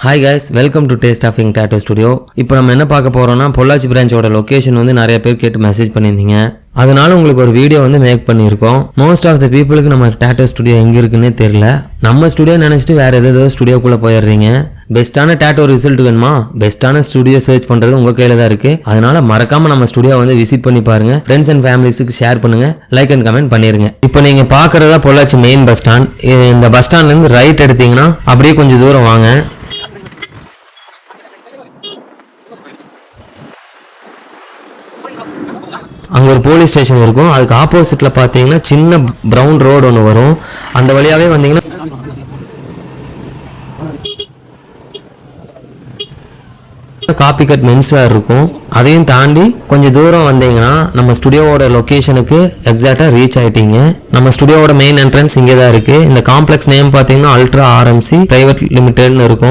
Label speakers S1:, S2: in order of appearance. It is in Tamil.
S1: Hi guys, welcome to Taste of Ink Tattoo Studio. இப்போ நம்ம என்ன பார்க்க போறோம்னா பொள்ளாச்சி பிரான்ச்சோட லொகேஷன் வந்து நிறைய பேர் கேட்டு மெசேஜ் பண்ணியிருந்தீங்க. அதனால உங்களுக்கு ஒரு வீடியோ வந்து மேக் பண்ணியிருக்கோம். மோஸ்ட் ஆஃப் த பீப்புளுக்கு நம்ம டாட்டூ ஸ்டுடியோ எங்கே இருக்குன்னே தெரியல. நம்ம ஸ்டுடியோ நினச்சிட்டு வேறு ஏதோ ஸ்டுடியோக்குள்ளே போயிடுறீங்க. பெஸ்ட்டான டாட்டூ ரிசல்ட் வேணுமா? பெஸ்ட்டான ஸ்டுடியோ சர்ச் பண்ணுறது உங்கள் கையில் தான் இருக்குது. அதனால மறக்காமல் நம்ம ஸ்டுடியோ வந்து விசிட் பண்ணி பாருங்கள். ஃப்ரெண்ட்ஸ் அண்ட் ஃபேமிலிஸுக்கு ஷேர் பண்ணுங்கள், லைக் அண்ட் கமெண்ட் பண்ணிடுங்க. இப்போ நீங்கள் பார்க்குறதா பொள்ளாச்சி மெயின் பஸ் ஸ்டாண்ட். இந்த பஸ் ஸ்டாண்ட்லேருந்து ரைட் எடுத்தீங்கன்னா அப்படியே கொஞ்சம் தூரம் வாங்க. அங்கே ஒரு போலீஸ் ஸ்டேஷன் இருக்கும். அதுக்கு ஆப்போசிட்டில் பார்த்தீங்கன்னா சின்ன ப்ரௌன் ரோடு ஒன்று வரும். அந்த வழியாகவே வந்தீங்கன்னா காப்பி கட் மென்ஸ்வேர் இருக்கும். அதையும் தாண்டி கொஞ்சம் தூரம் வந்தீங்கன்னா நம்ம ஸ்டுடியோவோட லொக்கேஷனுக்கு எக்ஸாக்டாக ரீச் ஆகிட்டீங்க. நம்ம ஸ்டுடியோவோட மெயின் என்ட்ரன்ஸ் இங்கே தான் இருக்குது. இந்த காம்ப்ளெக்ஸ் நேம் பார்த்தீங்கன்னா அல்ட்ரா ஆர்எம்சி பிரைவேட் லிமிடெட்னு இருக்கும்.